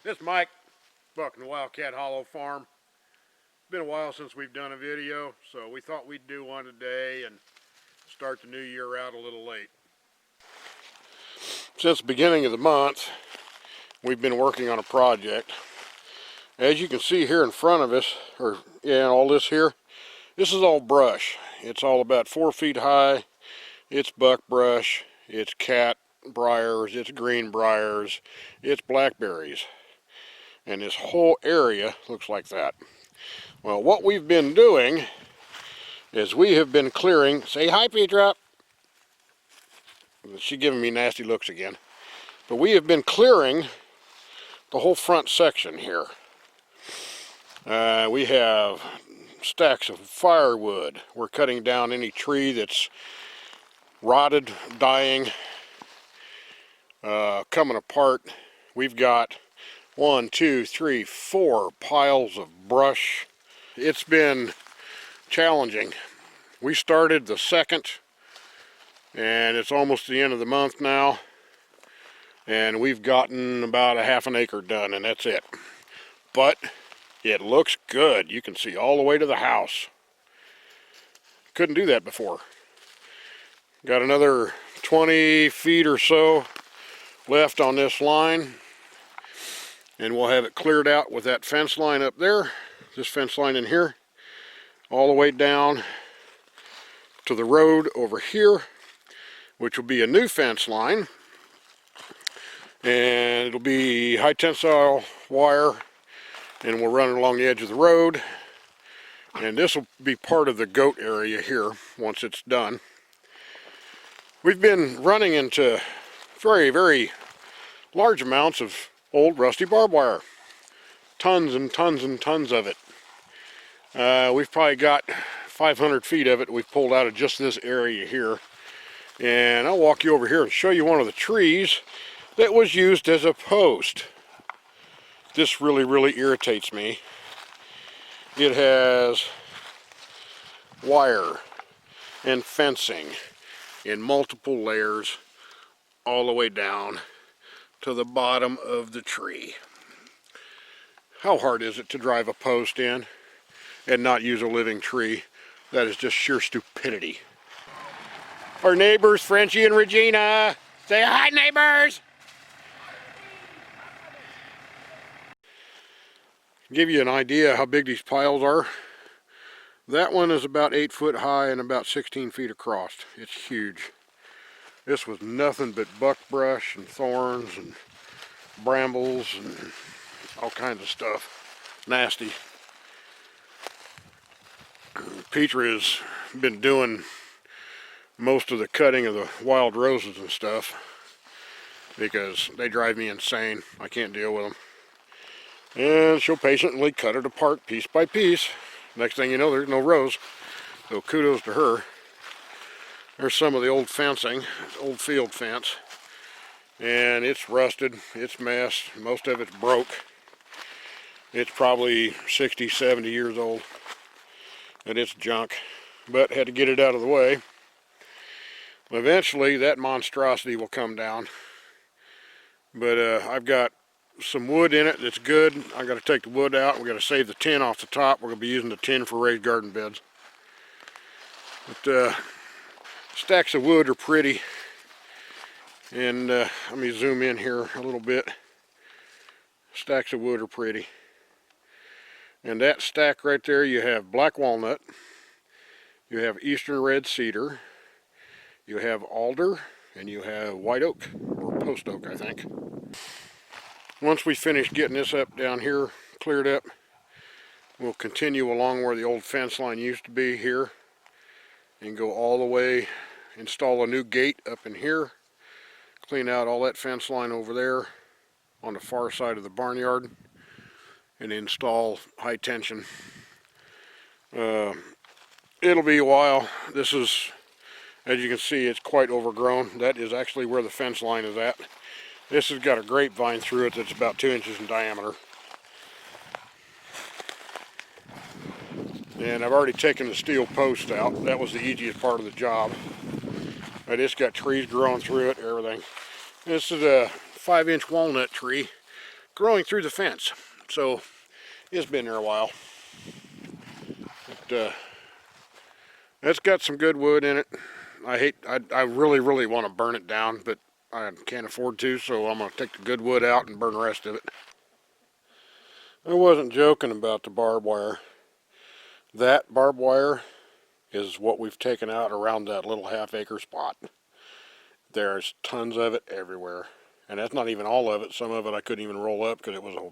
It's Mike. Welcome to Wildcat Hollow Farm. It's been a while since we've done a video, so we thought we'd do one today and start the new year out a little late. Since the beginning of the month, we've been working on a project. As you can see here in front of us, all this here, this is all brush. It's all about 4 feet high. It's buckbrush, it's cat briars, it's green briars, it's blackberries. And this whole area looks like that. Well, what we've been doing is we have been clearing, say hi Petra. She's giving me nasty looks again. But we have been clearing the whole front section here. We have stacks of firewood. We're cutting down any tree that's rotted, dying, coming apart. We've got 1, 2, 3, 4 piles of brush. It's been challenging. We started the 2nd, and it's almost the end of the month now, and we've gotten about a half an acre done, and that's it. But it looks good. You can see all the way to the house. Couldn't do that before. Got another 20 feet or so left on this line, and we'll have it cleared out with that fence line up there, this fence line in here, all the way down to the road over here, which will be a new fence line, and it'll be high tensile wire, and we'll run it along the edge of the road, and this will be part of the goat area here once it's done. We've been running into very, very large amounts of old rusty barbed wire. Tons and tons and tons of it. We've probably got 500 feet of it we've pulled out of just this area here. And I'll walk you over here and show you one of the trees that was used as a post. This really, really irritates me. It has wire and fencing in multiple layers all the way down to the bottom of the tree. How hard is it to drive a post in and not use a living tree? That is just sheer stupidity. Our neighbors, Frenchie and Regina. Say hi, neighbors! Give you an idea how big these piles are. That one is about 8 foot high and about 16 feet across. It's huge. This was nothing but buckbrush and thorns and brambles and all kinds of stuff. Nasty. Petra has been doing most of the cutting of the wild roses and stuff because they drive me insane. I can't deal with them. And she'll patiently cut it apart piece by piece. Next thing you know, there's no rose. So kudos to her. There's some of the old fencing, old field fence, and it's rusted, it's messed, most of it's broke. It's probably 60, 70 years old, and it's junk, but had to get it out of the way. Eventually that monstrosity will come down, but I've got some wood in it that's good. I got to take the wood out. We got to save the tin off the top. We're going to be using the tin for raised garden beds. But stacks of wood are pretty, and let me zoom in here a little bit. Stacks of wood are pretty, and that stack right there, you have black walnut, you have eastern red cedar, you have alder, and you have white oak, or post oak I think. Once we finish getting this up down here cleared up, we'll continue along where the old fence line used to be here and go all the way, install a new gate up in here, clean out all that fence line over there on the far side of the barnyard, and install high tension. It'll be a while. This is, as you can see, it's quite overgrown. That is actually where the fence line is at. This has got a grapevine through it that's about 2 inches in diameter. And I've already taken the steel post out. That was the easiest part of the job. But it's got trees growing through it, everything. This is a 5-inch walnut tree growing through the fence. So it's been there a while. It's got some good wood in it. I really want to burn it down, but I can't afford to, so I'm going to take the good wood out and burn the rest of it. I wasn't joking about the barbed wire. That barbed wire is what we've taken out around that little half-acre spot. There's tons of it everywhere. And that's not even all of it. Some of it I couldn't even roll up because it was a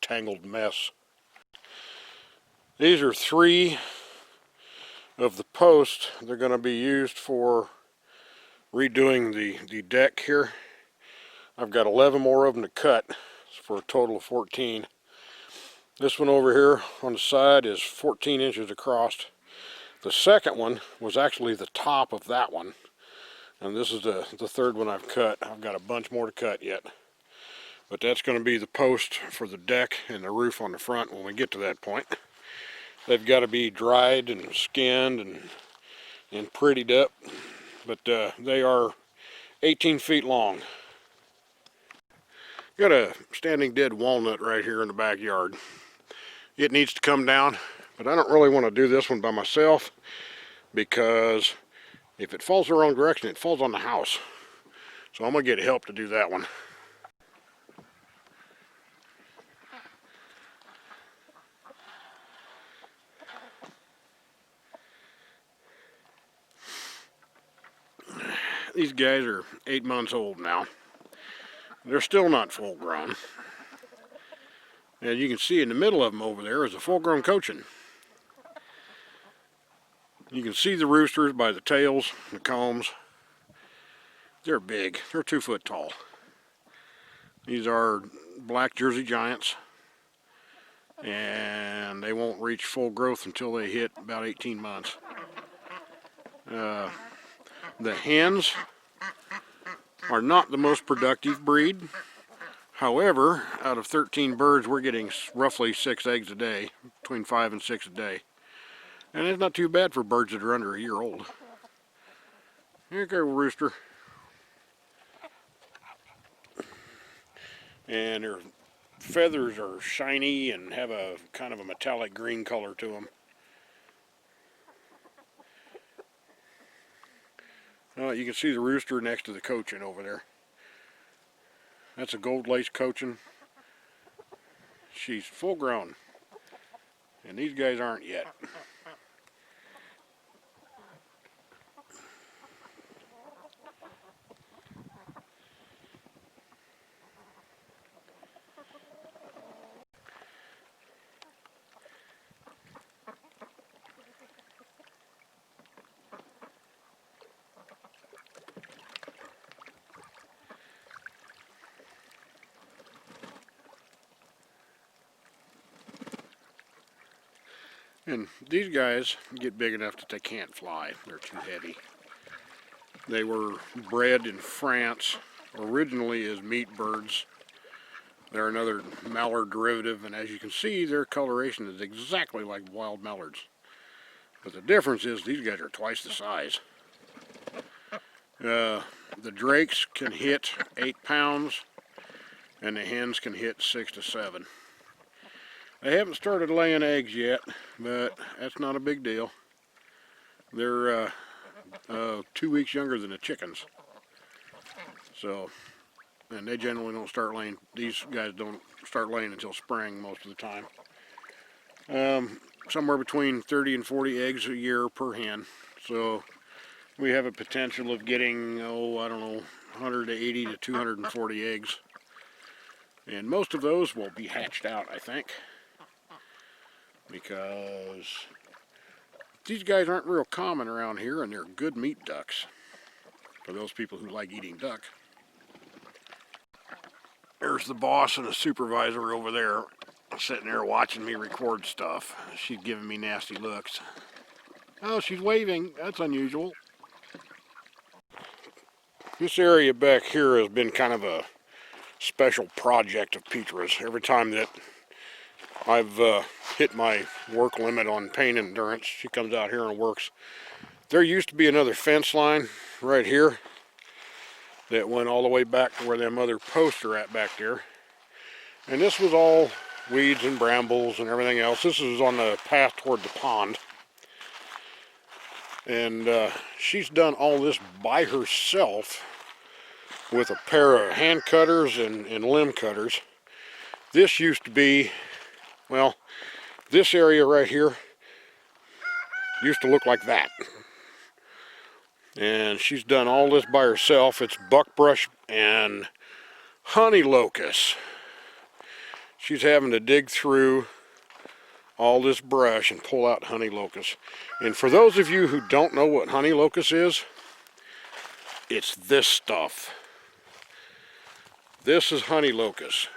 tangled mess. These are 3 of the posts. They're going to be used for redoing the deck here. I've got 11 more of them to cut for a total of 14. This one over here on the side is 14 inches across. The second one was actually the top of that one. And this is the third one I've cut. I've got a bunch more to cut yet. But that's going to be the post for the deck and the roof on the front when we get to that point. They've got to be dried and skinned and prettied up. But they are 18 feet long. Got a standing dead walnut right here in the backyard. It needs to come down, but I don't really want to do this one by myself because if it falls the wrong direction, it falls on the house. So I'm going to get help to do that one. These guys are 8 months old now. They're still not full grown. And you can see in the middle of them over there is a full-grown cochin. You can see the roosters by the tails, the combs. They're big. They're 2 foot tall. These are black Jersey Giants. And they won't reach full growth until they hit about 18 months. The hens are not the most productive breed. However, out of 13 birds, we're getting roughly 6 eggs a day, between 5 and 6 a day. And it's not too bad for birds that are under a year old. Here you go, rooster. And their feathers are shiny and have a kind of a metallic green color to them. You can see the rooster next to the cochin over there. That's a gold lace cochin. She's full grown. And these guys aren't yet. And these guys get big enough that they can't fly. They're too heavy. They were bred in France originally as meat birds. They're another mallard derivative, and as you can see, their coloration is exactly like wild mallards. But the difference is these guys are twice the size. The drakes can hit 8 pounds, and the hens can hit 6 to 7. They haven't started laying eggs yet, but that's not a big deal. They're 2 weeks younger than the chickens. So, and they generally don't start laying, these guys don't start laying until spring most of the time. Somewhere between 30 and 40 eggs a year per hen. So we have a potential of getting, I don't know, 180 to 240 eggs. And most of those will be hatched out, I think. Because these guys aren't real common around here, and they're good meat ducks for those people who like eating duck. There's the boss and the supervisor over there sitting there watching me record stuff. She's giving me nasty looks. Oh, she's waving. That's unusual. This area back here has been kind of a special project of Petra's. Every time that I've hit my work limit on pain endurance, she comes out here and works. There used to be another fence line right here that went all the way back to where them other posts are at back there. And this was all weeds and brambles and everything else. This is on the path toward the pond. And she's done all this by herself with a pair of hand cutters and limb cutters. This used to be, well, this area right here used to look like that. And she's done all this by herself. It's buckbrush and honey locust. She's having to dig through all this brush and pull out honey locust. And for those of you who don't know what honey locust is, it's this stuff. This is honey locust.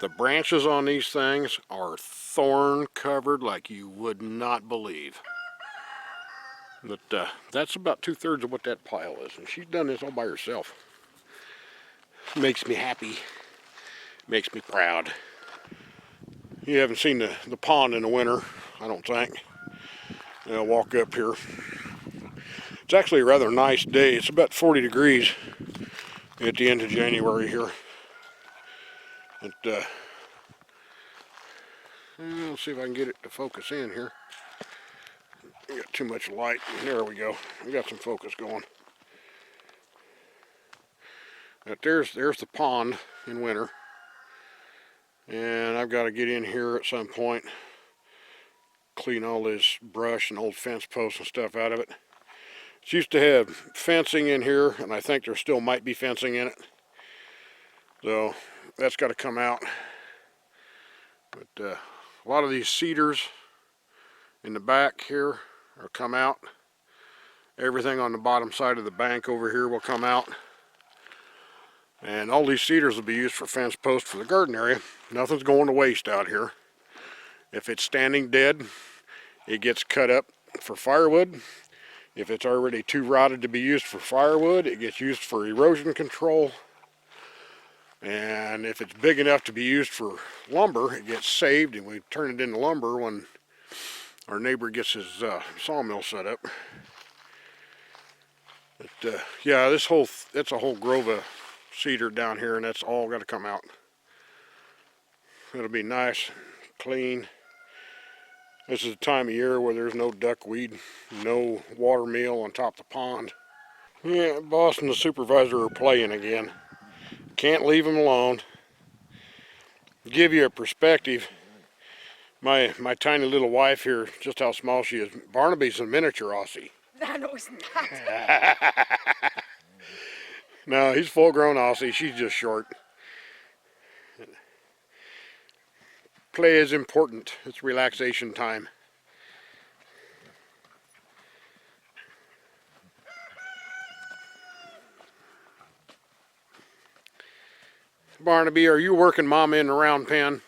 The branches on these things are thorn covered like you would not believe. But that's about 2/3 of what that pile is, and she's done this all by herself. Makes me happy, makes me proud. You haven't seen the pond in the winter, I don't think. I'll walk up here. It's actually a rather nice day. It's about 40 degrees at the end of January here. But, let's see if I can get it to focus in here. We got too much light. There we go. We got some focus going. But there's the pond in winter. And I've got to get in here at some point, clean all this brush and old fence posts and stuff out of it. It used to have fencing in here, and I think there still might be fencing in it. So that's got to come out. But a lot of these cedars in the back here will come out. Everything on the bottom side of the bank over here will come out. And all these cedars will be used for fence posts for the garden area. Nothing's going to waste out here. If it's standing dead, it gets cut up for firewood. If it's already too rotted to be used for firewood, it gets used for erosion control. And if it's big enough to be used for lumber, it gets saved and we turn it into lumber when our neighbor gets his sawmill set up. But yeah, it's a whole grove of cedar down here, and that's all got to come out. It'll be nice, clean. This is a time of year where there's no duckweed, no water meal on top of the pond. Yeah, boss and the supervisor are playing again. Can't leave them alone. Give you a perspective, my tiny little wife here, just how small she is. Barnaby's a miniature Aussie. No, it's not. No, he's full-grown Aussie. She's just short. Play is important. It's relaxation time. Barnaby, are you working Mama in the round pen?